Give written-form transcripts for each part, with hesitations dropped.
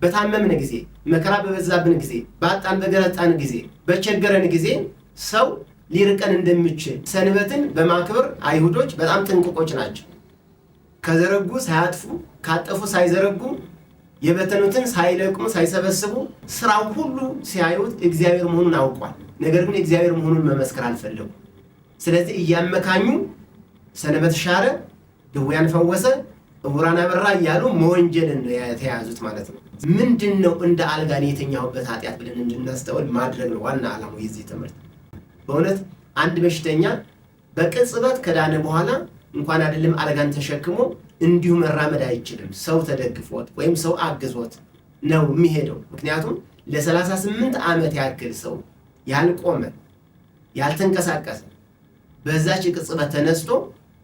በታመምን ጊዜ፣ መከራ በበዛብን ጊዜ፣ ባጣን በገረጣን ጊዜ፣ በቸገረን ጊዜ ሰው ሊርቀን እንደሚችል ሰንበትን በማክበር አይሁዶች በጣም ጥንቁቆች ናቸው። ከዘረጉ ሳያጥፉ ካጠፉ ሳይዘረጉ የበተኑትን ሳይለቅሙ ሳይሰበስቡ ስራው ሁሉ ሲያዩት እግዚአብሔር መሆኑን አውቋል። ነገር ግን እግዚአብሔር መሆኑን መመስከር አልፈለጉ። ስለዚህ እያመካኙ ሰንበት ሻረ፣ ድውያን ፈወሰ፣ ዕውራን አበራ እያሉ መወንጀልን የተያዙት ማለት ነው። ምንድነው እንደ አልጋን የተኛሁበት ኃጢአት ብለን እንድናስተውል ማድረግ ነው ዋና ዓላማው የዚህ ትምህርት። በእውነት አንድ በሽተኛ በቅጽበት ከዳነ በኋላ እንኳን አይደለም አልጋን ተሸክሞ እንዲሁ መራመድ አይችልም። ሰው ተደግፎት ወይም ሰው አግዞት ነው የሚሄደው። ምክንያቱም ለ38 ዓመት ያክል ሰው ያልቆመ ያልተንቀሳቀሰ በዛች ቅጽበት ተነስቶ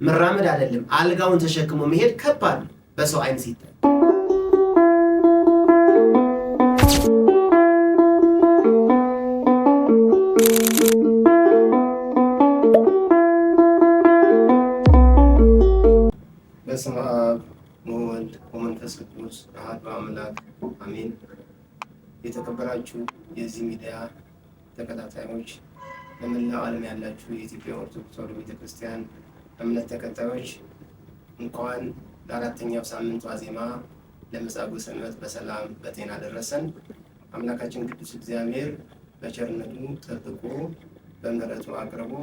መራመድ አይደለም አልጋውን ተሸክሞ መሄድ ከባድ ነው በሰው አይን ሲታይ። በስመ አብ ወወልድ ወመንፈስ ቅዱስ አሐዱ አምላክ አሜን። የተከበራችሁ የዚህ ሚዲያ ተከታታዮች፣ በመላው ዓለም ያላችሁ የኢትዮጵያ ኦርቶዶክስ ተዋሕዶ ቤተክርስቲያን እምነት ተከታዮች እንኳን ለአራተኛው ሳምንት ዋዜማ ለመጻጉዕ ሰንበት በሰላም በጤና ደረሰን። አምላካችን ቅዱስ እግዚአብሔር በቸርነቱ ጠብቆ በምሕረቱ አቅርቦ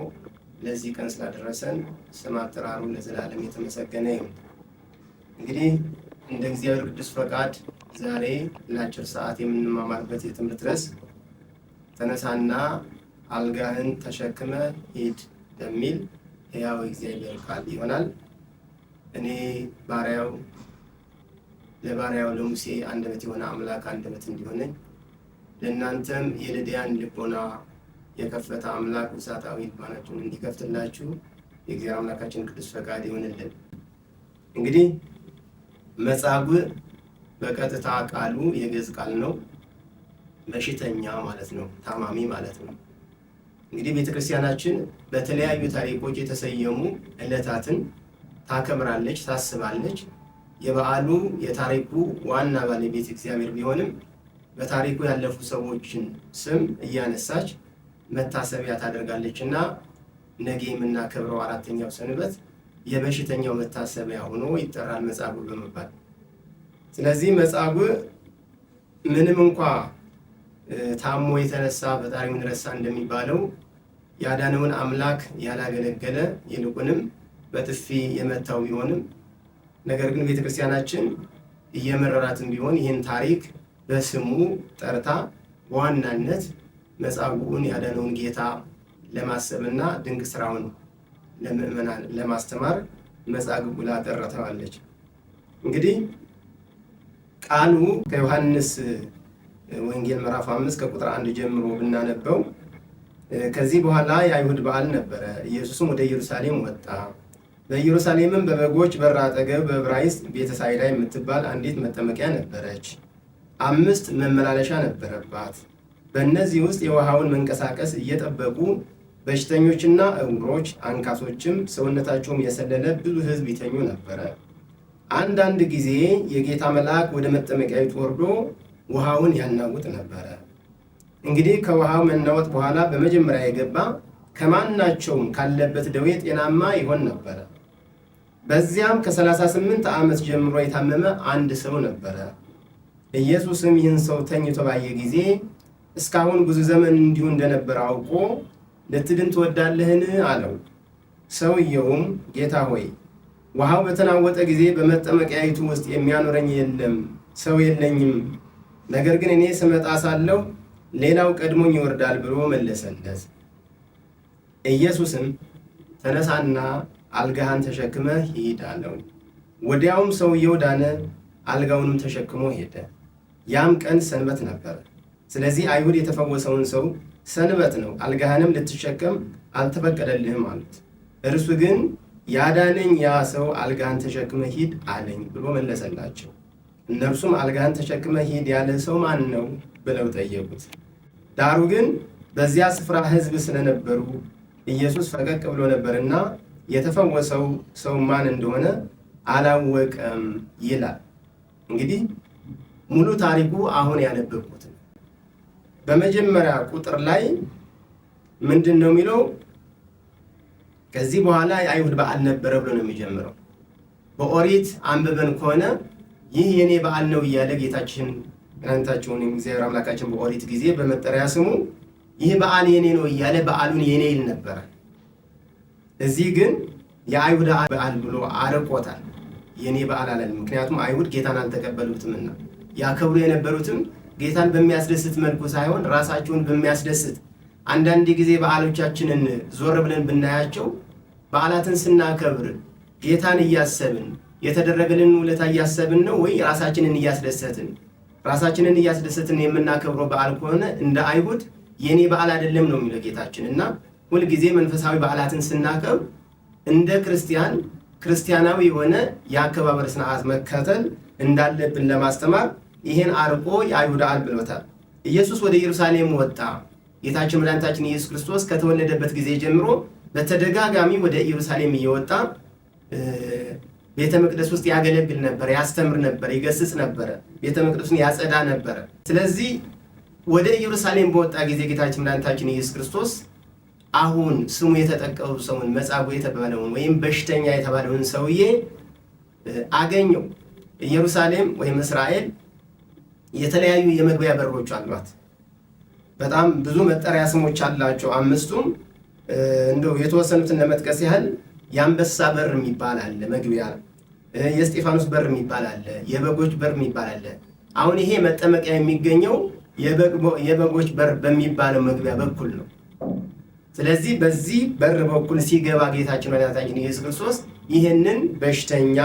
ለዚህ ቀን ስላደረሰን ስም አጠራሩ ለዘላለም የተመሰገነ ይሁን። እንግዲህ እንደ እግዚአብሔር ቅዱስ ፈቃድ ዛሬ ለአጭር ሰዓት የምንማማርበት የትምህርት ርዕስ ተነሳና አልጋህን ተሸክመ ሂድ በሚል ሕያው እግዚአብሔር ቃል ይሆናል። እኔ ባሪያው ለባሪያው ለሙሴ አንደበት የሆነ አምላክ አንደበት እንዲሆነኝ ለእናንተም የልድያን ልቦና የከፈተ አምላክ ውሳጣዊ ልባናችሁን እንዲከፍትላችሁ የእግዚአብሔር አምላካችን ቅዱስ ፈቃድ ይሆንልን። እንግዲህ መጻጉዕ በቀጥታ ቃሉ የግዕዝ ቃል ነው። በሽተኛ ማለት ነው፣ ታማሚ ማለት ነው። እንግዲህ ቤተክርስቲያናችን በተለያዩ ታሪኮች የተሰየሙ ዕለታትን ታከብራለች፣ ታስባለች። የበዓሉ የታሪኩ ዋና ባለቤት እግዚአብሔር ቢሆንም በታሪኩ ያለፉ ሰዎችን ስም እያነሳች መታሰቢያ ታደርጋለች እና ነገ የምናከብረው አራተኛው ሰንበት የበሽተኛው መታሰቢያ ሆኖ ይጠራል መጻጉዕ በመባል። ስለዚህ መጻጉዕ ምንም እንኳ ታሞ የተነሳ ፈጣሪውን ረሳ እንደሚባለው ያዳነውን አምላክ ያላገለገለ ይልቁንም በጥፊ የመታው ቢሆንም ነገር ግን ቤተክርስቲያናችን እየመረራትም ቢሆን ይህን ታሪክ በስሙ ጠርታ በዋናነት መጻጉዕን ያዳነውን ጌታ ለማሰብና ድንቅ ስራውን ለምእመናን ለማስተማር መጻጉዕ ብላ ጠርተዋለች። እንግዲህ ቃሉ ከዮሐንስ ወንጌል ምዕራፍ 5 ከቁጥር 1 ጀምሮ ብናነበው ከዚህ በኋላ የአይሁድ በዓል ነበረ። ኢየሱስም ወደ ኢየሩሳሌም ወጣ። በኢየሩሳሌምም በበጎች በር አጠገብ በዕብራይስጥ ቤተሳይዳ የምትባል አንዲት መጠመቂያ ነበረች። 5 መመላለሻ ነበረባት። በእነዚህ ውስጥ የውሃውን መንቀሳቀስ እየጠበቁ በሽተኞችና ዕውሮች፣ አንካሶችም ሰውነታቸውም የሰለለ ብዙ ሕዝብ ይተኙ ነበረ። አንዳንድ ጊዜ የጌታ መልአክ ወደ መጠመቂያይቱ ወርዶ ውሃውን ያናውጥ ነበረ። እንግዲህ ከውሃው መናወጥ በኋላ በመጀመሪያ የገባ ከማናቸውም ካለበት ደዌ ጤናማ ይሆን ነበረ። በዚያም ከ38 ዓመት ጀምሮ የታመመ አንድ ሰው ነበረ። ኢየሱስም ይህን ሰው ተኝቶ ባየ ጊዜ እስካሁን ብዙ ዘመን እንዲሁ እንደነበረ አውቆ ልትድን ትወዳለህን? አለው። ሰውየውም ጌታ ሆይ ውሃው በተናወጠ ጊዜ በመጠመቂያይቱ ውስጥ የሚያኖረኝ የለም፣ ሰው የለኝም። ነገር ግን እኔ ስመጣ ሳለሁ ሌላው ቀድሞኝ ይወርዳል ብሎ መለሰለት። ኢየሱስም ተነሳና አልጋህን ተሸክመ ሂድ አለው። ወዲያውም ሰውየው ዳነ፣ አልጋውንም ተሸክሞ ሄደ። ያም ቀን ሰንበት ነበር። ስለዚህ አይሁድ የተፈወሰውን ሰው ሰንበት ነው፣ አልጋህንም ልትሸከም አልተፈቀደልህም አሉት። እርሱ ግን ያዳነኝ ያ ሰው አልጋህን ተሸክመ ሂድ አለኝ ብሎ መለሰላቸው። እነርሱም አልጋህን ተሸክመ ሂድ ያለ ሰው ማን ነው ብለው ጠየቁት። ዳሩ ግን በዚያ ስፍራ ሕዝብ ስለነበሩ ኢየሱስ ፈቀቅ ብሎ ነበርና የተፈወሰው ሰው ማን እንደሆነ አላወቀም ይላል። እንግዲህ ሙሉ ታሪኩ አሁን ያነበብኩት ነው። በመጀመሪያ ቁጥር ላይ ምንድን ነው የሚለው? ከዚህ በኋላ የአይሁድ በዓል ነበረ ብሎ ነው የሚጀምረው። በኦሪት አንብበን ከሆነ ይህ የኔ በዓል ነው እያለ ጌታችን መድኃኒታችን እግዚአብሔር አምላካችን በኦሪት ጊዜ በመጠሪያ ስሙ ይህ በዓል የኔ ነው እያለ በዓሉን የኔ ይል ነበረ። እዚህ ግን የአይሁድ በዓል ብሎ አርቆታል። የኔ በዓል አላለም። ምክንያቱም አይሁድ ጌታን አልተቀበሉትምና ያከብሩ የነበሩትም ጌታን በሚያስደስት መልኩ ሳይሆን ራሳቸውን በሚያስደስት አንዳንድ ጊዜ በዓሎቻችንን ዞር ብለን ብናያቸው በዓላትን ስናከብር ጌታን እያሰብን የተደረገልን ውለታ እያሰብን ነው ወይ ራሳችንን እያስደሰትን? ራሳችንን እያስደሰትን የምናከብረው በዓል ከሆነ እንደ አይሁድ የኔ በዓል አይደለም ነው የሚለው ጌታችን። እና ሁልጊዜ መንፈሳዊ በዓላትን ስናከብር እንደ ክርስቲያናዊ የሆነ የአከባበር ስርዓት መከተል እንዳለብን ለማስተማር ይህን አርቆ የአይሁድ በዓል ብሎታል። ኢየሱስ ወደ ኢየሩሳሌም ወጣ። ጌታችን መድኃኒታችን ኢየሱስ ክርስቶስ ከተወለደበት ጊዜ ጀምሮ በተደጋጋሚ ወደ ኢየሩሳሌም እየወጣ ቤተ መቅደስ ውስጥ ያገለግል ነበር፣ ያስተምር ነበር፣ ይገስጽ ነበር፣ ቤተ መቅደሱን ያጸዳ ነበር። ስለዚህ ወደ ኢየሩሳሌም በወጣ ጊዜ ጌታችን መድኃኒታችን ኢየሱስ ክርስቶስ አሁን ስሙ የተጠቀሱ ሰውን መጻጉዕ የተባለውን ወይም በሽተኛ የተባለውን ሰውዬ አገኘው። ኢየሩሳሌም ወይም እስራኤል የተለያዩ የመግቢያ በሮች አሏት። በጣም ብዙ መጠሪያ ስሞች አላቸው። አምስቱም እንደው የተወሰኑትን ለመጥቀስ ያህል የአንበሳ በር የሚባል አለ መግቢያ፣ የእስጢፋኖስ በር የሚባል አለ፣ የበጎች በር የሚባል አለ። አሁን ይሄ መጠመቂያ የሚገኘው የበጎች በር በሚባለው መግቢያ በኩል ነው። ስለዚህ በዚህ በር በኩል ሲገባ ጌታችን መድኃኒታችን ኢየሱስ ክርስቶስ ይህንን በሽተኛ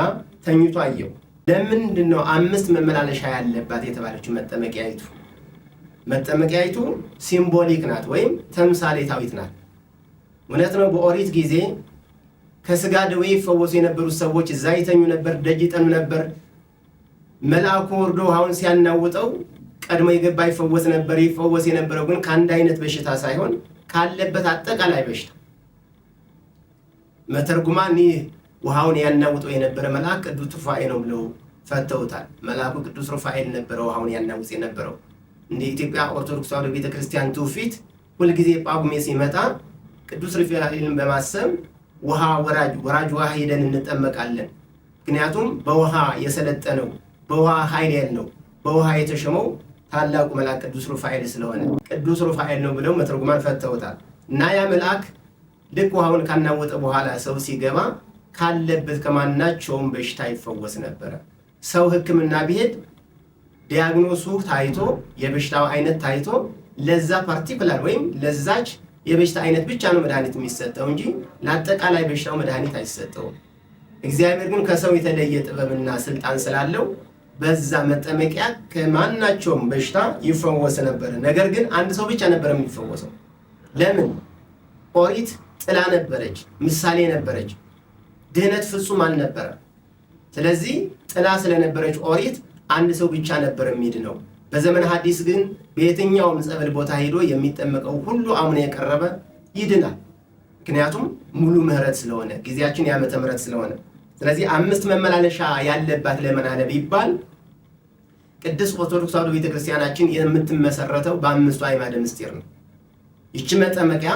ተኝቶ አየው። ለምንድን ነው 5 መመላለሻ ያለባት የተባለችው መጠመቂያይቱ? መጠመቂያይቱ ሲምቦሊክ ናት ወይም ተምሳሌታዊት ናት። እውነት ነው። በኦሪት ጊዜ ከስጋ ደዌ ይፈወሱ የነበሩት ሰዎች እዛ ይተኙ ነበር፣ ደጅ ይጠኑ ነበር። መልአኩ ወርዶ ውሃውን ሲያናውጠው ቀድሞ የገባ ይፈወስ ነበር። ይፈወስ የነበረው ግን ከአንድ አይነት በሽታ ሳይሆን ካለበት አጠቃላይ በሽታ። መተርጉማን ይህ ውሃውን ያናውጠው የነበረ መልአክ ቅዱስ ሩፋኤል ነው ብለው ፈተውታል። መልአኩ ቅዱስ ሩፋኤል ነበረ ውሃውን ያናውጥ የነበረው። እንደ ኢትዮጵያ ኦርቶዶክስ ተዋሕዶ ቤተክርስቲያን ትውፊት ሁልጊዜ ጳጉሜ ሲመጣ ቅዱስ ሩፋኤልን በማሰብ ውሃ ወራጅ ውሃ ሄደን እንጠመቃለን። ምክንያቱም በውሃ የሰለጠነው በውሃ ኃይል ያለው በውሃ የተሸመው ታላቁ መልአክ ቅዱስ ሩፋኤል ስለሆነ ቅዱስ ሩፋኤል ነው ብለው መተርጉማን ፈተውታል። እና ያ መልአክ ልክ ውሃውን ካናወጠ በኋላ ሰው ሲገባ ካለበት ከማናቸውም በሽታ ይፈወስ ነበረ። ሰው ሕክምና ቢሄድ ዲያግኖሱ ታይቶ የበሽታው አይነት ታይቶ ለዛ ፓርቲኩላር ወይም ለዛች የበሽታ አይነት ብቻ ነው መድኃኒት የሚሰጠው እንጂ ለአጠቃላይ በሽታው መድኃኒት አይሰጠውም። እግዚአብሔር ግን ከሰው የተለየ ጥበብና ስልጣን ስላለው በዛ መጠመቂያ ከማናቸውም በሽታ ይፈወስ ነበር። ነገር ግን አንድ ሰው ብቻ ነበር የሚፈወሰው። ለምን? ኦሪት ጥላ ነበረች፣ ምሳሌ ነበረች። ድህነት ፍጹም አልነበረ። ስለዚህ ጥላ ስለነበረች ኦሪት አንድ ሰው ብቻ ነበር የሚድነው። በዘመነ ሐዲስ ግን በየትኛውም ጸበል ቦታ ሄዶ የሚጠመቀው ሁሉ አምኖ የቀረበ ይድናል። ምክንያቱም ሙሉ ምህረት ስለሆነ፣ ጊዜያችን የዓመተ ምህረት ስለሆነ። ስለዚህ 5 መመላለሻ ያለባት ለምን አለ ቢባል ቅድስት ኦርቶዶክስ ተዋሕዶ ቤተክርስቲያናችን የምትመሰረተው በ5ቱ አዕማደ ምስጢር ነው። ይህች መጠመቂያ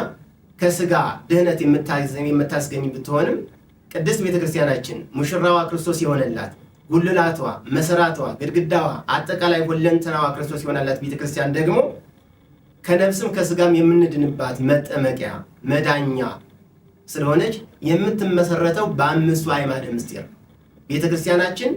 ከስጋ ድህነት የምታስገኝ ብትሆንም ቅድስት ቤተክርስቲያናችን ሙሽራዋ ክርስቶስ የሆነላት ጉልላቷ፣ መሰራቷ፣ ግድግዳዋ፣ አጠቃላይ ሁለንተናዋ ክርስቶስ የሆነላት ቤተክርስቲያን ደግሞ ከነፍስም ከስጋም የምንድንባት መጠመቂያ መዳኛ ስለሆነች የምትመሰረተው በ5ቱ አዕማደ ምስጢር። ቤተክርስቲያናችን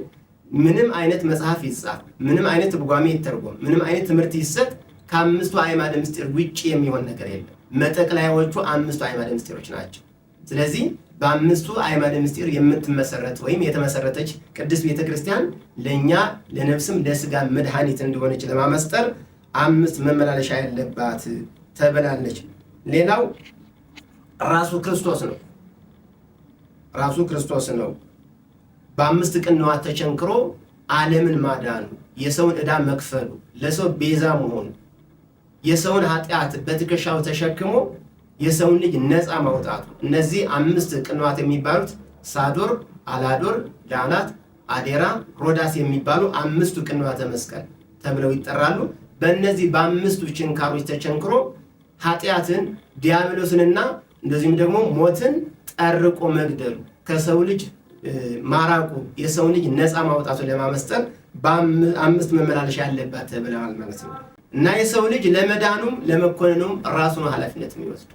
ምንም አይነት መጽሐፍ ይጻፍ፣ ምንም አይነት ትርጓሜ ይተርጎም፣ ምንም አይነት ትምህርት ይሰጥ ከ5ቱ አዕማደ ምስጢር ውጭ የሚሆን ነገር የለም። መጠቅለያዎቹ 5ቱ አዕማደ ምስጢሮች ናቸው። ስለዚህ በ5ቱ አዕማደ ምስጢር የምትመሰረት ወይም የተመሰረተች ቅድስት ቤተክርስቲያን ለእኛ ለነፍስም ለስጋ መድኃኒት እንደሆነች ለማመስጠር 5 መመላለሻ ያለባት ተብላለች። ሌላው ራሱ ክርስቶስ ነው። ራሱ ክርስቶስ ነው። በ5 ቅንዋት ተቸንክሮ ዓለምን ማዳኑ፣ የሰውን ዕዳ መክፈሉ፣ ለሰው ቤዛ መሆኑ፣ የሰውን ኃጢአት በትከሻው ተሸክሞ የሰውን ልጅ ነፃ ማውጣቱ። እነዚህ 5 ቅንዋት የሚባሉት ሳዶር፣ አላዶር፣ ዳናት፣ አዴራ፣ ሮዳስ የሚባሉ 5ቱ ቅንዋተ መስቀል ተብለው ይጠራሉ። በእነዚህ በአምስቱ ችንካሮች ተቸንክሮ ኃጢአትን ዲያብሎስንና እንደዚሁም ደግሞ ሞትን ጠርቆ መግደሉ ከሰው ልጅ ማራቁ የሰው ልጅ ነፃ ማውጣቱ ለማመስጠር በአምስት መመላለሻ ያለባት ተብለዋል ማለት ነው። እና የሰው ልጅ ለመዳኑም ለመኮነኑም ራሱ ነው ኃላፊነት የሚወስዱ።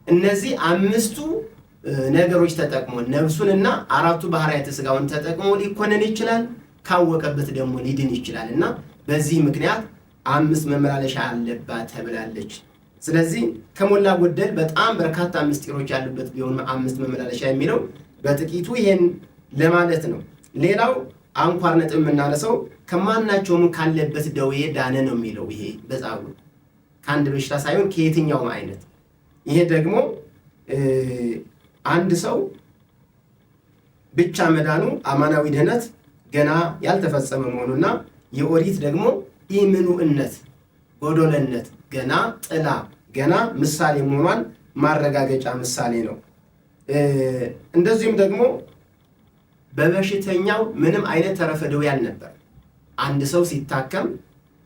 እነዚህ አምስቱ ነገሮች ተጠቅሞ ነፍሱንና አራቱ ባህሪያተ ሥጋውን ተጠቅሞ ሊኮነን ይችላል፣ ካወቀበት ደግሞ ሊድን ይችላል። እና በዚህ ምክንያት አምስት መመላለሻ አለባት ተብላለች። ስለዚህ ከሞላ ጎደል በጣም በርካታ ምስጢሮች ያሉበት ቢሆንም አምስት መመላለሻ የሚለው በጥቂቱ ይሄን ለማለት ነው። ሌላው አንኳር ነጥብ የምናነሳው ከማናቸውም ካለበት ደዌ ዳነ ነው የሚለው። ይሄ በጻጉዕ ከአንድ በሽታ ሳይሆን ከየትኛውም አይነት። ይሄ ደግሞ አንድ ሰው ብቻ መዳኑ አማናዊ ድህነት ገና ያልተፈጸመ መሆኑና የኦሪት ደግሞ ኢምኑዕነት ጎዶለነት ገና ጥላ ገና ምሳሌ መሆኗን ማረጋገጫ ምሳሌ ነው። እንደዚሁም ደግሞ በበሽተኛው ምንም አይነት ተረፈ ደዌ አልነበር። አንድ ሰው ሲታከም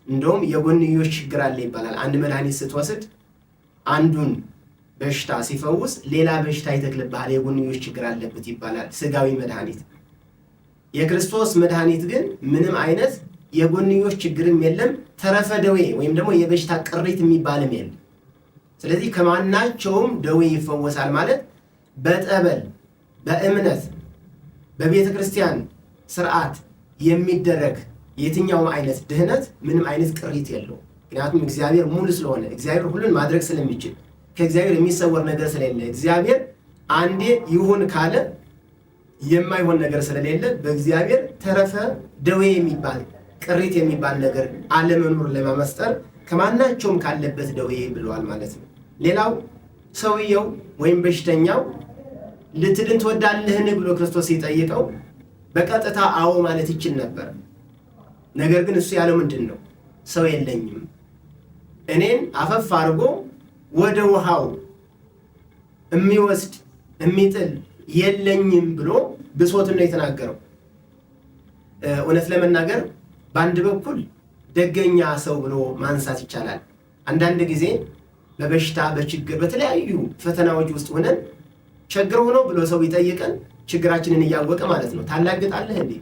እንደውም የጎንዮሽ ችግር አለ ይባላል። አንድ መድኃኒት ስትወስድ አንዱን በሽታ ሲፈውስ ሌላ በሽታ ይተክልብሃል፣ የጎንዮሽ ችግር አለበት ይባላል። ስጋዊ መድኃኒት። የክርስቶስ መድኃኒት ግን ምንም አይነት የጎንዮሽ ችግርም የለም፣ ተረፈ ደዌ ወይም ደግሞ የበሽታ ቅሪት የሚባልም የለም። ስለዚህ ከማናቸውም ደዌ ይፈወሳል ማለት በጠበል በእምነት በቤተ ክርስቲያን ስርዓት የሚደረግ የትኛውም አይነት ድህነት ምንም አይነት ቅሪት የለው። ምክንያቱም እግዚአብሔር ሙሉ ስለሆነ እግዚአብሔር ሁሉን ማድረግ ስለሚችል ከእግዚአብሔር የሚሰወር ነገር ስለሌለ እግዚአብሔር አንዴ ይሁን ካለ የማይሆን ነገር ስለሌለ በእግዚአብሔር ተረፈ ደዌ የሚባል ቅሪት የሚባል ነገር አለመኖር ለማመስጠር ከማናቸውም ካለበት ደዌ ብለዋል ማለት ነው። ሌላው ሰውየው ወይም በሽተኛው ልትድን ትወዳለህን ብሎ ክርስቶስ ሲጠይቀው በቀጥታ አዎ ማለት ይችል ነበር። ነገር ግን እሱ ያለው ምንድን ነው? ሰው የለኝም፣ እኔን አፈፍ አድርጎ ወደ ውሃው የሚወስድ የሚጥል የለኝም ብሎ ብሶትን ነው የተናገረው። እውነት ለመናገር በአንድ በኩል ደገኛ ሰው ብሎ ማንሳት ይቻላል። አንዳንድ ጊዜ በበሽታ በችግር በተለያዩ ፈተናዎች ውስጥ ሆነን ቸግሮ ነው ብሎ ሰው ቢጠይቀን ችግራችንን እያወቀ ማለት ነው ታላግጣለህ እንዴ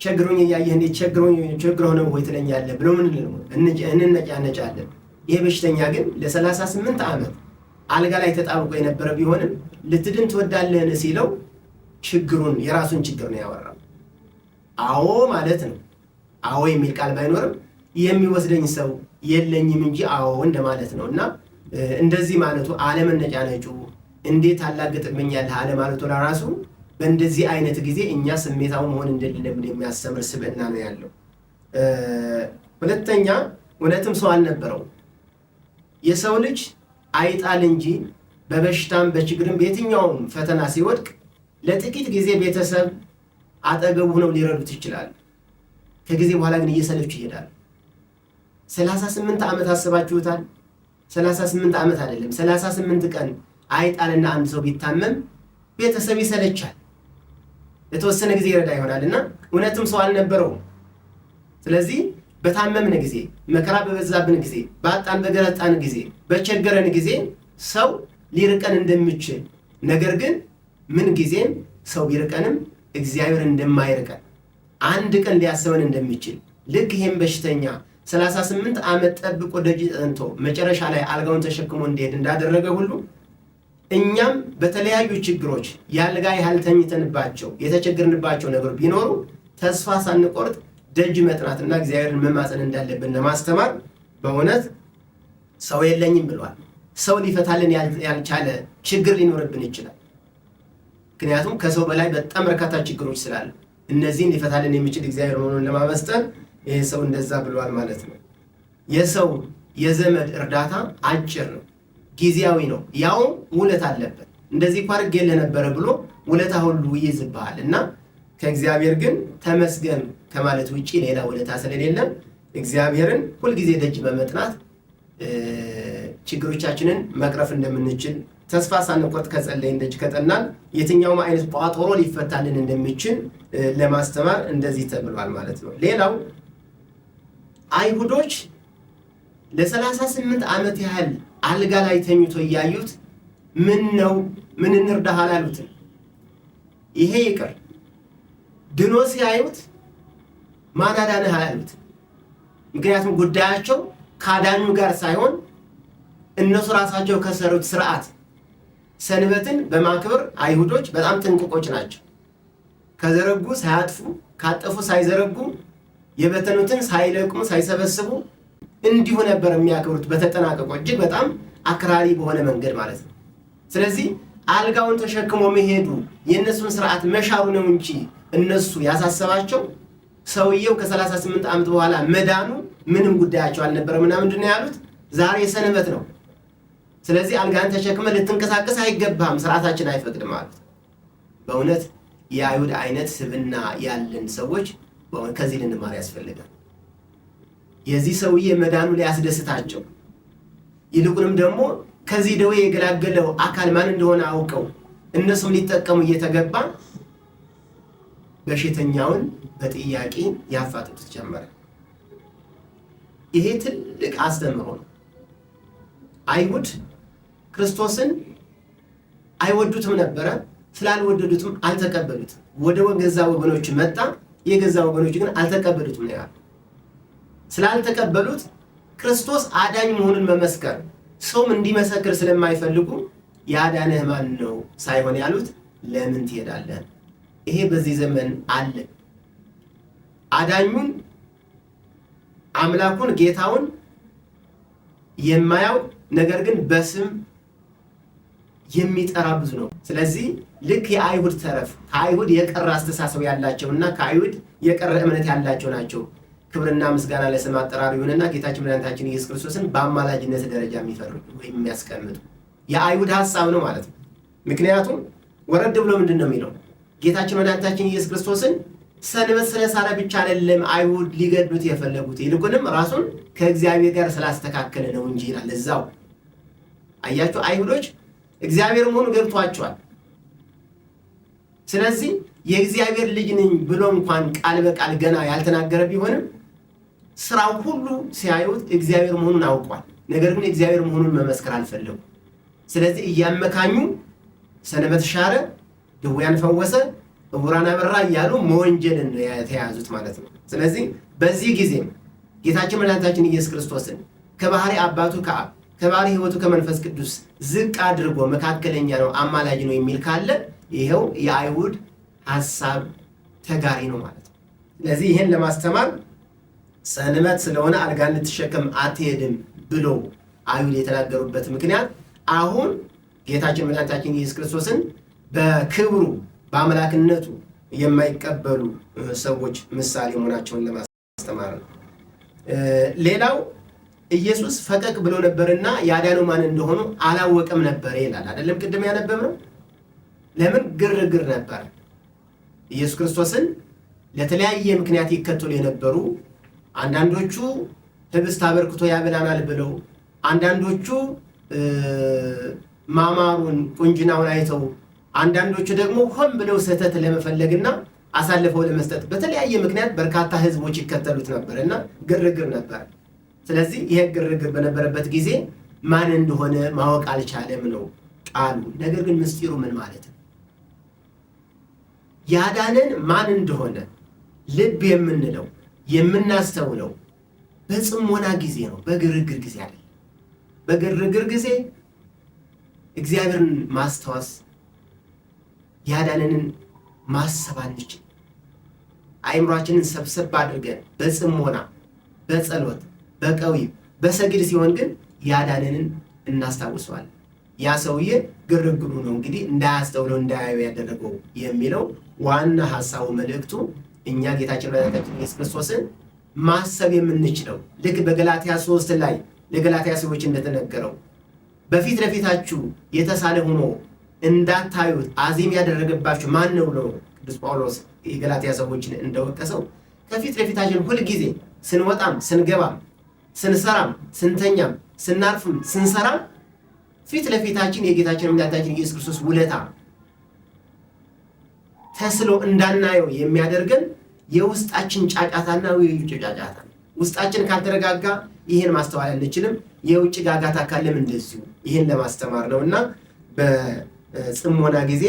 ቸግሮኝ እያየህ እንዴ ቸግሮ ነው ወይ ትለኛለህ ብሎ ምን እንነጫነጫለን። ይሄ በሽተኛ ግን ለ38 ዓመት አልጋ ላይ ተጣብቆ የነበረ ቢሆንም ልትድን ትወዳለህን ሲለው ችግሩን የራሱን ችግር ነው ያወራው። አዎ ማለት ነው። አዎ የሚል ቃል ባይኖርም የሚወስደኝ ሰው የለኝም እንጂ አዎ እንደማለት ነው። እና እንደዚህ ማለቱ አለመነጫነጩ እንዴት አላገጥመኛለህ አለማለቱ ለራሱ በእንደዚህ አይነት ጊዜ እኛ ስሜታው መሆን እንደሌለብን የሚያስተምር ስብዕና ነው ያለው። ሁለተኛ እውነትም ሰው አልነበረው። የሰው ልጅ አይጣል እንጂ በበሽታም በችግርም በየትኛውም ፈተና ሲወድቅ ለጥቂት ጊዜ ቤተሰብ አጠገቡ ሆነው ሊረዱት ይችላል። ከጊዜ በኋላ ግን እየሰለቹ ይሄዳል። 38 ዓመት አስባችሁታል? 38 ዓመት አይደለም 38 ቀን አይጣልና አንድ ሰው ቢታመም ቤተሰብ ይሰለቻል። የተወሰነ ጊዜ ይረዳ ይሆናልና እውነትም ሰው አልነበረውም። ስለዚህ በታመምን ጊዜ መከራ በበዛብን ጊዜ ባጣን በገረጣን ጊዜ በቸገረን ጊዜ ሰው ሊርቀን እንደሚችል ነገር ግን ምን ጊዜም ሰው ቢርቀንም እግዚአብሔር እንደማይርቀን አንድ ቀን ሊያስበን እንደሚችል ልክ ይሄን በሽተኛ 38 ዓመት ጠብቆ ደጅ ጠንቶ መጨረሻ ላይ አልጋውን ተሸክሞ እንዲሄድ እንዳደረገ ሁሉ እኛም በተለያዩ ችግሮች ያልጋ ያህል ተኝተንባቸው የተቸገርንባቸው ነገሮች ቢኖሩ ተስፋ ሳንቆርጥ ደጅ መጥናትና እግዚአብሔርን መማፀን እንዳለብን ለማስተማር በእውነት ሰው የለኝም ብሏል። ሰው ሊፈታልን ያልቻለ ችግር ሊኖርብን ይችላል። ምክንያቱም ከሰው በላይ በጣም በርካታ ችግሮች ስላሉ እነዚህን ሊፈታልን የሚችል እግዚአብሔር መሆኑን ለማመስጠን ይሄ ሰው እንደዛ ብሏል ማለት ነው። የሰው የዘመድ እርዳታ አጭር ነው፣ ጊዜያዊ ነው፣ ያው ውለት አለበት። እንደዚህ እኮ አድርጌልህ ነበረ ብሎ ውለታ ሁሉ ይይዝብሃል እና ከእግዚአብሔር ግን ተመስገን ከማለት ውጪ ሌላ ውለታ ስለሌለ እግዚአብሔርን ሁልጊዜ ደጅ በመጥናት ችግሮቻችንን መቅረፍ እንደምንችል ተስፋ ሳንቆርጥ ከጸለይን ደጅ ከጠናን የትኛውም አይነት ቋጠሮ ሊፈታልን እንደሚችል ለማስተማር እንደዚህ ተብሏል ማለት ነው። ሌላው አይሁዶች ለ38 ዓመት ያህል አልጋ ላይ ተኝቶ እያዩት ምን እንርዳህ አላሉትም። ይሄ ይቅር ድኖ ሲያዩት ማን አዳነህ አላሉት። ምክንያቱም ጉዳያቸው ከአዳኙ ጋር ሳይሆን እነሱ ራሳቸው ከሰሩት ስርዓት ሰንበትን በማክበር አይሁዶች በጣም ጥንቁቆች ናቸው። ከዘረጉ ሳያጥፉ ካጠፉ ሳይዘረጉ የበተኑትን ሳይለቅሙ ሳይሰበስቡ እንዲሁ ነበር የሚያከብሩት በተጠናቀቁ እጅግ በጣም አክራሪ በሆነ መንገድ ማለት ነው። ስለዚህ አልጋውን ተሸክሞ መሄዱ የእነሱን ስርዓት መሻሩ ነው እንጂ እነሱ ያሳሰባቸው ሰውየው ከ38 ዓመት በኋላ መዳኑ ምንም ጉዳያቸው አልነበረም። እና ምንድነው ያሉት? ዛሬ ሰንበት ነው፣ ስለዚህ አልጋን ተሸክመ ልትንቀሳቀስ አይገባም፣ ስርዓታችን አይፈቅድም ማለት። በእውነት የአይሁድ አይነት ስብና ያለን ሰዎች ከዚህ ልንማር ያስፈልጋል። የዚህ ሰውዬ መዳኑ ሊያስደስታቸው ይልቁንም ደግሞ ከዚህ ደዌ የገላገለው አካል ማን እንደሆነ አውቀው እነሱም ሊጠቀሙ እየተገባ በሽተኛውን በጥያቄ ያፋጥጡት ጀመረ። ይሄ ትልቅ አስተምህሮ ነው። አይሁድ ክርስቶስን አይወዱትም ነበረ። ስላልወደዱትም አልተቀበሉትም። ወደ ገዛ ወገኖች መጣ፣ የገዛ ወገኖች ግን አልተቀበሉትም ነው ያለው። ስላልተቀበሉት ክርስቶስ አዳኝ መሆኑን መመስከር ሰውም እንዲመሰክር ስለማይፈልጉ ያዳነህ ማን ነው ሳይሆን ያሉት ለምን ትሄዳለህ? ይሄ በዚህ ዘመን አለ። አዳኙን አምላኩን ጌታውን የማያው ነገር ግን በስም የሚጠራ ብዙ ነው። ስለዚህ ልክ የአይሁድ ተረፍ ከአይሁድ የቀረ አስተሳሰብ ያላቸውና ከአይሁድ የቀረ እምነት ያላቸው ናቸው ክብርና ምስጋና ለስም አጠራሩ ይሁንና ጌታችን መድኃኒታችን ኢየሱስ ክርስቶስን በአማላጅነት ደረጃ የሚፈርዱ ወይም የሚያስቀምጡ የአይሁድ ሐሳብ ነው ማለት ነው። ምክንያቱም ወረድ ብሎ ምንድን ነው የሚለው? ጌታችን መድኃኒታችን ኢየሱስ ክርስቶስን ሰንበት ስለሳለ ብቻ አይደለም አይሁድ ሊገድሉት የፈለጉት፣ ይልቁንም ራሱን ከእግዚአብሔር ጋር ስላስተካከለ ነው እንጂ ይላል እዛው። አያችሁ፣ አይሁዶች እግዚአብሔር መሆኑ ገብቷቸዋል። ስለዚህ የእግዚአብሔር ልጅ ነኝ ብሎ እንኳን ቃል በቃል ገና ያልተናገረ ቢሆንም ስራው ሁሉ ሲያዩት እግዚአብሔር መሆኑን አውቋል። ነገር ግን እግዚአብሔር መሆኑን መመስከር አልፈለጉም። ስለዚህ እያመካኙ ሰንበት ሻረ፣ ድውያን ፈወሰ፣ ዕውራን አበራ እያሉ መወንጀልን የተያዙት ማለት ነው። ስለዚህ በዚህ ጊዜ ጌታችን መድኃኒታችን ኢየሱስ ክርስቶስን ከባህሪ አባቱ ከአብ ከባህሪ ሕይወቱ ከመንፈስ ቅዱስ ዝቅ አድርጎ መካከለኛ ነው አማላጅ ነው የሚል ካለ ይሄው የአይሁድ ሐሳብ ተጋሪ ነው ማለት ነው። ስለዚህ ይሄን ለማስተማር ሰንበት ስለሆነ አልጋን ልትሸከም አትሄድም ብሎ አይሁድ የተናገሩበት ምክንያት አሁን ጌታችን መድኃኒታችን ኢየሱስ ክርስቶስን በክብሩ በአምላክነቱ የማይቀበሉ ሰዎች ምሳሌ መሆናቸውን ለማስተማር ነው። ሌላው ኢየሱስ ፈቀቅ ብሎ ነበርና ያዳነው ማን እንደሆኑ አላወቀም ነበር ይላል አይደለም? ቅድም ያነበብነው ለምን ግርግር ነበር። ኢየሱስ ክርስቶስን ለተለያየ ምክንያት ይከተሉ የነበሩ አንዳንዶቹ ህብስት አበርክቶ ያበላናል ብለው፣ አንዳንዶቹ ማማሩን ቁንጅናውን አይተው፣ አንዳንዶቹ ደግሞ ሆን ብለው ስህተት ለመፈለግና አሳልፈው ለመስጠት በተለያየ ምክንያት በርካታ ህዝቦች ይከተሉት ነበር እና ግርግር ነበር። ስለዚህ ይሄ ግርግር በነበረበት ጊዜ ማን እንደሆነ ማወቅ አልቻለም ነው ቃሉ። ነገር ግን ምስጢሩ ምን ማለት ነው? ያዳነን ማን እንደሆነ ልብ የምንለው የምናስተውለው በጽሞና ጊዜ ነው፣ በግርግር ጊዜ አይደለም። በግርግር ጊዜ እግዚአብሔርን ማስተዋስ ያዳነንን ማሰብ አንችል። አይምሯችንን ሰብሰብ አድርገን በጽሞና በጸሎት በቀዊም በሰግድ ሲሆን ግን ያዳነንን እናስታውሰዋለን። ያ ሰውዬ ግርግሩ ነው እንግዲህ እንዳያስተውለው እንዳያዩ ያደረገው የሚለው ዋና ሐሳቡ መልእክቱ እኛ ጌታችን መድኃኒታችን ኢየሱስ ክርስቶስን ማሰብ የምንችለው ልክ በገላትያ 3 ላይ ለገላትያ ሰዎች እንደተነገረው በፊት ለፊታችሁ የተሳለ ሆኖ እንዳታዩት አዚም ያደረገባችሁ ማን ነው ብሎ ቅዱስ ጳውሎስ የገላትያ ሰዎችን እንደወቀሰው ከፊት ለፊታችን ሁል ጊዜ ስንወጣም ስንገባም ስንሰራም ስንተኛም ስናርፍም ስንሰራም ፊት ለፊታችን የጌታችን መድኃኒታችን ኢየሱስ ክርስቶስ ውለታ ተስሎ እንዳናየው የሚያደርገን የውስጣችን ጫጫታና የውጭ ጫጫታ ነው። ውስጣችን ካልተረጋጋ ይህን ማስተዋል አንችልም። የውጭ ጋጋታ ካለም እንደዚሁ ይህን ለማስተማር ነውና በጽሞና ጊዜ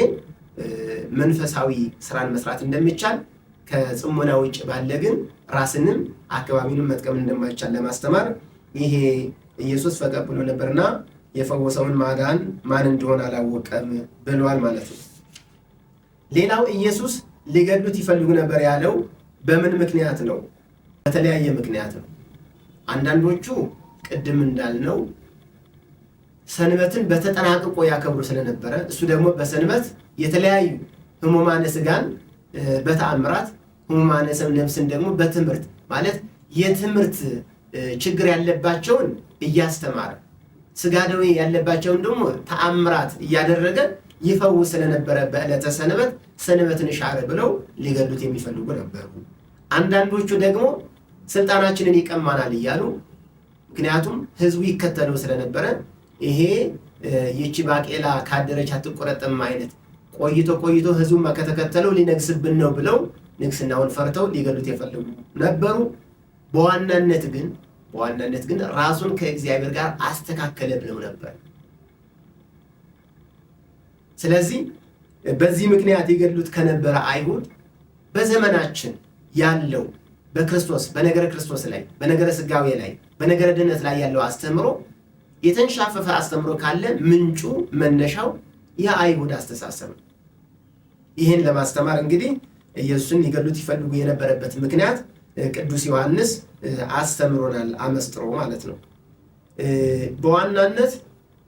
መንፈሳዊ ስራን መስራት እንደሚቻል ከጽሞና ውጭ ባለ ግን ራስንም አካባቢንም መጥቀም እንደማይቻል ለማስተማር ይሄ ኢየሱስ ፈቀቅ ብሎ ነበርና የፈወሰውን ማዳን ማን እንደሆነ አላወቀም ብሏል ማለት ነው። ሌላው ኢየሱስ ሊገድሉት ይፈልጉ ነበር ያለው በምን ምክንያት ነው? በተለያየ ምክንያት ነው። አንዳንዶቹ ቅድም እንዳልነው ሰንበትን በተጠናቅቆ ያከብሩ ስለነበረ እሱ ደግሞ በሰንበት የተለያዩ ሕሙማነ ሥጋን በተአምራት ሕሙማነ ነፍስን ደግሞ በትምህርት ማለት የትምህርት ችግር ያለባቸውን እያስተማረ ሥጋ ደዌ ያለባቸውን ደግሞ ተአምራት እያደረገ ይፈውስ ስለነበረ በዕለተ ሰንበት ሰንበትን ሻረ ብለው ሊገድሉት የሚፈልጉ ነበሩ። አንዳንዶቹ ደግሞ ስልጣናችንን ይቀማናል እያሉ ምክንያቱም ሕዝቡ ይከተለው ስለነበረ ይሄ ይቺ ባቄላ ካደረች አትቆረጥም አይነት ቆይቶ ሕዝቡ ከተከተለው ሊነግስብን ነው ብለው ንግስናውን ፈርተው ሊገድሉት የፈለጉ ነበሩ። በዋናነት ግን ራሱን ከእግዚአብሔር ጋር አስተካከለ ብለው ነበር። ስለዚህ በዚህ ምክንያት ይገድሉት ከነበረ አይሁድ በዘመናችን ያለው በክርስቶስ በነገረ ክርስቶስ ላይ በነገረ ሥጋዌ ላይ በነገረ ድነት ላይ ያለው አስተምሮ የተንሻፈፈ አስተምሮ ካለ ምንጩ መነሻው የአይሁድ አስተሳሰብ ነው። ይህን ለማስተማር እንግዲህ ኢየሱስን ሊገድሉት ይፈልጉ የነበረበት ምክንያት ቅዱስ ዮሐንስ አስተምሮናል፣ አመስጥሮ ማለት ነው። በዋናነት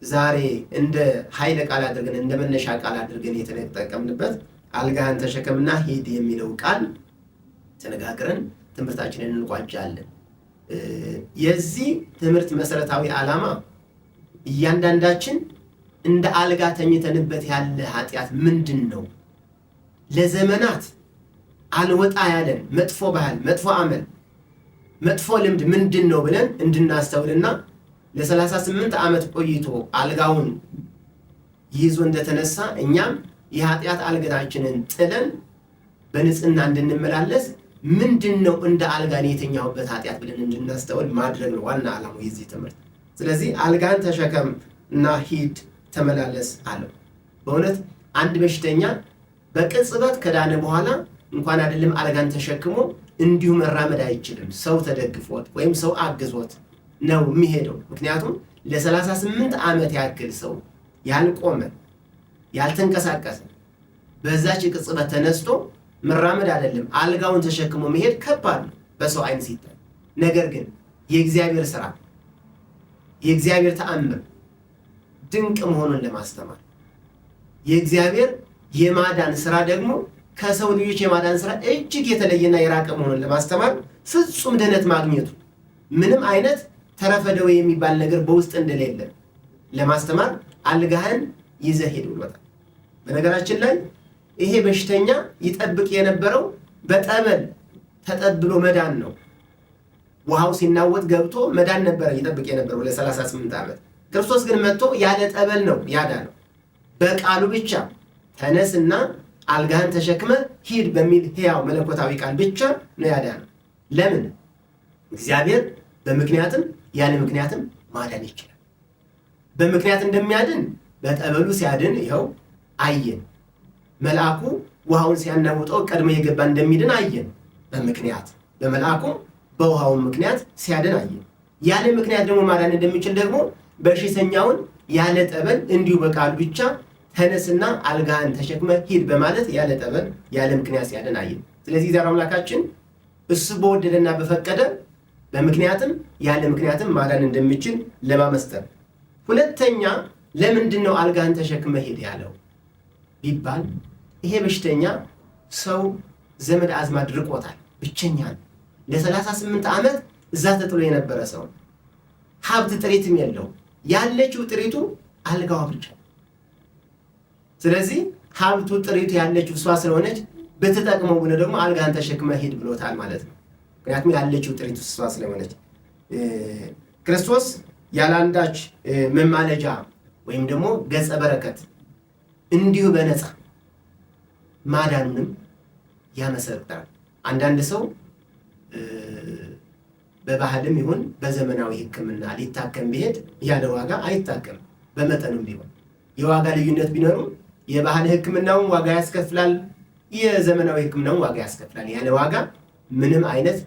ዛሬ እንደ ኃይለ ቃል አድርገን እንደ መነሻ ቃል አድርገን የተጠቀምንበት አልጋህን ተሸከምና ሂድ የሚለው ቃል ተነጋግረን ትምህርታችንን እንቋጫለን። የዚህ ትምህርት መሰረታዊ ዓላማ እያንዳንዳችን እንደ አልጋ ተኝተንበት ያለ ኃጢአት ምንድን ነው? ለዘመናት አልወጣ ያለን መጥፎ ባህል፣ መጥፎ አመል፣ መጥፎ ልምድ ምንድን ነው ብለን እንድናስተውልና ለ38 ዓመት ቆይቶ አልጋውን ይዞ እንደተነሳ እኛም የኃጢአት አልጋችንን ጥለን በንጽህና እንድንመላለስ ምንድን ነው እንደ አልጋን የተኛሁበት ኃጢአት ብለን እንድናስተውል ማድረግ ነው ዋና ዓላማው የዚህ ትምህርት። ስለዚህ አልጋን ተሸከም እና ሂድ ተመላለስ አለው። በእውነት አንድ በሽተኛ በቅጽበት ከዳነ በኋላ እንኳን አይደለም አልጋን ተሸክሞ እንዲሁ መራመድ አይችልም። ሰው ተደግፎት ወይም ሰው አግዞት ነው የሚሄደው። ምክንያቱም ለ38 ዓመት ያክል ሰው ያልቆመ ያልተንቀሳቀሰ በዛች ቅጽበት ተነስቶ መራመድ አይደለም አልጋውን ተሸክሞ መሄድ ከባድ ነው በሰው አይን ሲታይ። ነገር ግን የእግዚአብሔር ሥራ የእግዚአብሔር ተአምር ድንቅ መሆኑን ለማስተማር የእግዚአብሔር የማዳን ሥራ ደግሞ ከሰው ልጆች የማዳን ሥራ እጅግ የተለየና የራቀ መሆኑን ለማስተማር ፍጹም ድነት ማግኘቱ ምንም አይነት ተረፈ ደዌ የሚባል ነገር በውስጥ እንደሌለ ለማስተማር አልጋህን ይዘህ ሂድ ብሎታል። በነገራችን ላይ ይሄ በሽተኛ ይጠብቅ የነበረው በጠበል ተጠብሎ መዳን ነው። ውሃው ሲናወጥ ገብቶ መዳን ነበር ይጠብቅ የነበረው ለ38 ዓመት። ክርስቶስ ግን መጥቶ ያለ ጠበል ነው ያዳነው። በቃሉ ብቻ ተነስና አልጋህን ተሸክመ ሂድ በሚል ሕያው መለኮታዊ ቃል ብቻ ነው ያዳነው። ለምን? እግዚአብሔር በምክንያትም ያለ ምክንያትም ማዳን ይችላል። በምክንያት እንደሚያድን በጠበሉ ሲያድን ይኸው አየን። መልአኩ ውሃውን ሲያናውጠው ቀድሞ የገባ እንደሚድን አየን። በምክንያት በመልአኩ በውሃውን ምክንያት ሲያድን አየን። ያለ ምክንያት ደግሞ ማዳን እንደሚችል ደግሞ በሽተኛውን ያለ ጠበል እንዲሁ በቃሉ ብቻ ተነስና አልጋህን ተሸክመ ሂድ በማለት ያለ ጠበል ያለ ምክንያት ሲያድን አየን። ስለዚህ ዛሬ አምላካችን እሱ በወደደና በፈቀደ በምክንያትም ያለ ምክንያትም ማዳን እንደሚችል ለማመስጠር። ሁለተኛ ለምንድን ነው አልጋህን ተሸክመ ሂድ ያለው ቢባል ይሄ በሽተኛ ሰው ዘመድ አዝማድ ርቆታል፣ ብቸኛ ነው። ለ38 ዓመት እዛ ተጥሎ የነበረ ሰው ሀብት ጥሪትም የለው፣ ያለችው ጥሪቱ አልጋዋ ብቻ። ስለዚህ ሀብቱ ጥሪቱ ያለችው እሷ ስለሆነች ብትጠቅመው ብሎ ደግሞ አልጋህን ተሸክመ ሂድ ብሎታል ማለት ነው። ምክንያቱም ያለችው ጥሪቱ እሷ ስለሆነች ክርስቶስ ያላንዳች መማለጃ ወይም ደግሞ ገጸ በረከት እንዲሁ በነፃ ማዳኑንም ያመሰክራል። አንዳንድ ሰው በባህልም ይሁን በዘመናዊ ሕክምና ሊታከም ቢሄድ ያለ ዋጋ አይታከም። በመጠኑም ቢሆን የዋጋ ልዩነት ቢኖርም የባህል ሕክምናውን ዋጋ ያስከፍላል፣ የዘመናዊ ሕክምናውን ዋጋ ያስከፍላል። ያለ ዋጋ ምንም አይነት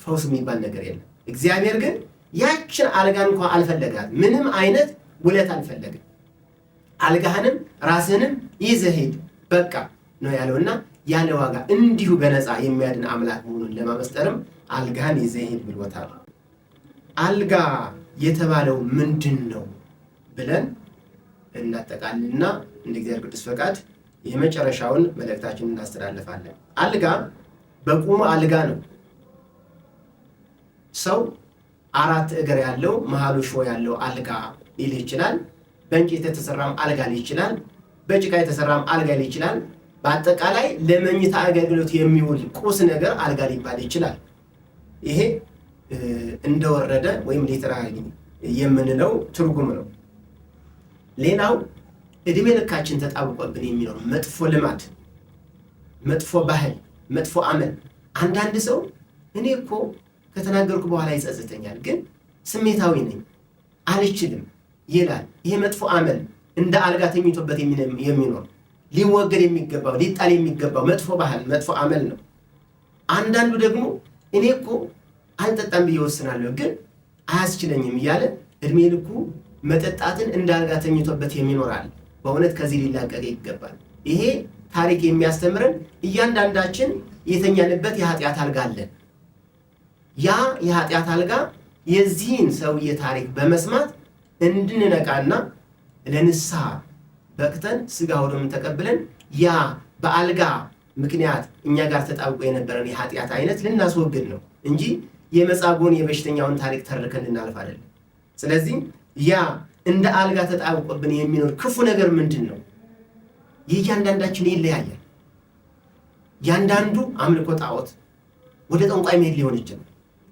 ፈውስ የሚባል ነገር የለም። እግዚአብሔር ግን ያችን አልጋን እንኳን አልፈለጋት፣ ምንም አይነት ውለት አልፈለግም። አልጋህንም ራስህንም ይዘህ ሂድ በቃ ነው ያለውና ያለ ዋጋ እንዲሁ በነፃ የሚያድን አምላክ መሆኑን ለማመስጠርም አልጋህን ይዘህ ሂድ ብሎታል። አልጋ የተባለው ምንድን ነው ብለን እናጠቃልልና እንደ እግዚአብሔር ቅዱስ ፈቃድ የመጨረሻውን መልእክታችንን እናስተላልፋለን። አልጋ በቁሙ አልጋ ነው። ሰው 4 እግር ያለው መሃሉ ሾህ ያለው አልጋ ሊል ይችላል። በእንጨት የተሰራም አልጋ ሊል ይችላል። በጭቃ የተሰራም አልጋ ሊል ይችላል። በአጠቃላይ ለመኝታ አገልግሎት የሚውል ቁስ ነገር አልጋ ሊባል ይችላል። ይሄ እንደወረደ ወይም ሊትራሊ የምንለው ትርጉም ነው። ሌላው እድሜ ልካችን ተጣብቆብን የሚኖር መጥፎ ልማድ፣ መጥፎ ባህል፣ መጥፎ አመል። አንዳንድ ሰው እኔ እኮ ከተናገርኩ በኋላ ይጸጽተኛል፣ ግን ስሜታዊ ነኝ አልችልም ይላል። ይሄ መጥፎ አመል እንደ አልጋ ተኝቶበት የሚኖር ሊወገድ የሚገባው ሊጣል የሚገባው መጥፎ ባህል፣ መጥፎ አመል ነው። አንዳንዱ ደግሞ እኔ እኮ አልጠጣም ብዬ ወስናለሁ፣ ግን አያስችለኝም እያለ እድሜ ልኩ መጠጣትን እንደ አልጋ ተኝቶበት የሚኖራል። በእውነት ከዚህ ሊላቀቅ ይገባል። ይሄ ታሪክ የሚያስተምረን እያንዳንዳችን የተኛንበት የኃጢአት አልጋ አለን። ያ የኃጢአት አልጋ የዚህን ሰውዬ ታሪክ በመስማት እንድንነቃና ለንስሐ በቅተን ሥጋው ደሙን ተቀብለን ያ በአልጋ ምክንያት እኛ ጋር ተጣብቆ የነበረን የኃጢአት አይነት ልናስወግድ ነው እንጂ የመጻጉዕን የበሽተኛውን ታሪክ ተርከን ልናልፍ አይደለም። ስለዚህ ያ እንደ አልጋ ተጣብቆብን የሚኖር ክፉ ነገር ምንድን ነው? የእያንዳንዳችን ይለያያል። ያንዳንዱ አምልኮ ጣዖት ወደ ጠንቋይ መሄድ ሊሆን ይችላል።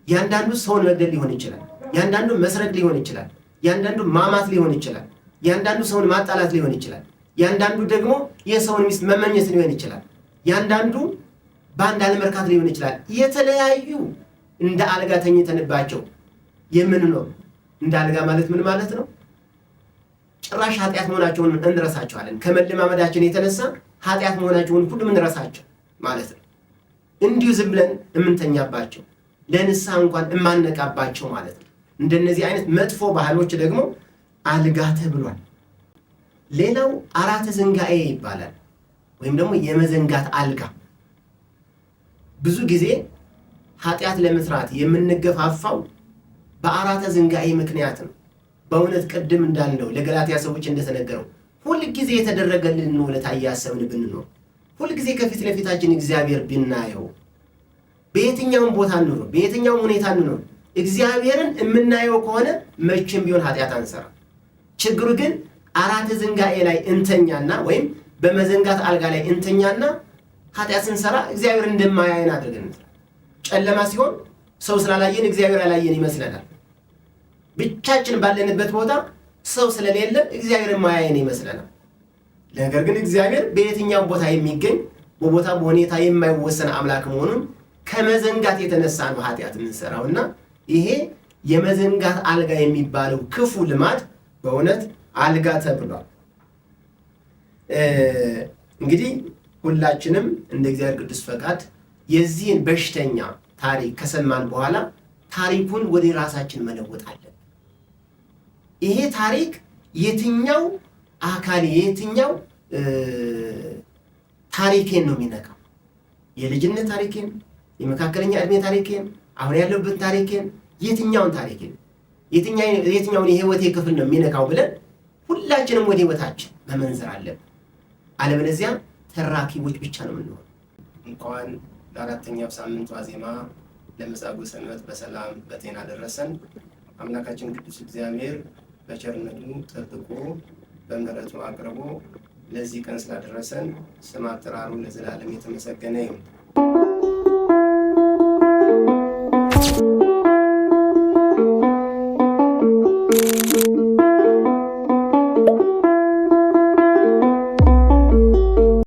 ያንዳንዱ ሰውን መግደል ሊሆን ይችላል። ያንዳንዱ መስረቅ ሊሆን ይችላል። ያንዳንዱ ማማት ሊሆን ይችላል። ያንዳንዱ ሰውን ማጣላት ሊሆን ይችላል። ያንዳንዱ ደግሞ የሰውን ሚስት መመኘት ሊሆን ይችላል። ያንዳንዱ በአንድ አለመርካት ሊሆን ይችላል። የተለያዩ እንደ አልጋ ተኝተንባቸው የምንኖር እንደ አልጋ ማለት ምን ማለት ነው? ጭራሽ ኃጢአት መሆናቸውን እንረሳቸዋለን። ከመለማመዳችን የተነሳ ኃጢአት መሆናቸውን ሁሉም እንረሳቸው ማለት ነው። እንዲሁ ዝም ብለን የምንተኛባቸው ለንስሐ እንኳን የማነቃባቸው ማለት ነው። እንደነዚህ አይነት መጥፎ ባህሎች ደግሞ አልጋ ተብሏል። ሌላው አራተ ዝንጋኤ ይባላል፣ ወይም ደግሞ የመዘንጋት አልጋ። ብዙ ጊዜ ኃጢአት ለመስራት የምንገፋፋው በአራተ ዝንጋኤ ምክንያት ነው። በእውነት ቅድም እንዳልነው ለገላትያ ሰዎች እንደተነገረው ሁልጊዜ የተደረገልን ውለታ እያሰብን ብንኖር፣ ሁልጊዜ ከፊት ለፊታችን እግዚአብሔር ብናየው፣ በየትኛውም ቦታ እንኖር፣ በየትኛውም ሁኔታ እንኖር፣ እግዚአብሔርን የምናየው ከሆነ መቼም ቢሆን ኃጢአት አንሰራ። ችግሩ ግን አራተ ዝንጋኤ ላይ እንተኛና ወይም በመዘንጋት አልጋ ላይ እንተኛና ኃጢአት ስንሰራ እግዚአብሔር እንደማያየን አድርገን ጨለማ ሲሆን ሰው ስላላየን እግዚአብሔር ያላየን ይመስለናል። ብቻችን ባለንበት ቦታ ሰው ስለሌለ እግዚአብሔር የማያየን ይመስለናል። ነገር ግን እግዚአብሔር በየትኛው ቦታ የሚገኝ በቦታ በሁኔታ የማይወሰን አምላክ መሆኑን ከመዘንጋት የተነሳ ነው ኃጢአት የምንሰራውና ይሄ የመዘንጋት አልጋ የሚባለው ክፉ ልማድ በእውነት አልጋ ተብሏል። እንግዲህ ሁላችንም እንደ እግዚአብሔር ቅዱስ ፈቃድ የዚህን በሽተኛ ታሪክ ከሰማን በኋላ ታሪኩን ወደ ራሳችን መለወጥ አለን። ይሄ ታሪክ የትኛው አካል የትኛው ታሪኬን ነው የሚነካው? የልጅነት ታሪኬን፣ የመካከለኛ ዕድሜ ታሪኬን፣ አሁን ያለሁበት ታሪኬን፣ የትኛውን ታሪኬን፣ የትኛውን የህይወቴ ክፍል ነው የሚነካው ብለን ሁላችንም ወደ ህይወታችን መመንዘር አለብን። አለበለዚያ ተራኪቦች ብቻ ነው የምንሆነው። እንኳን ለአራተኛው ሳምንት ዋዜማ ለመጻጉዕ ሰንበት በሰላም በጤና ደረሰን። አምላካችን ቅዱስ እግዚአብሔር በቸርነቱ ጠብቆ በምሕረቱ አቅርቦ ለዚህ ቀን ስላደረሰን ስም አጠራሩ ለዘላለም የተመሰገነ ይሁን።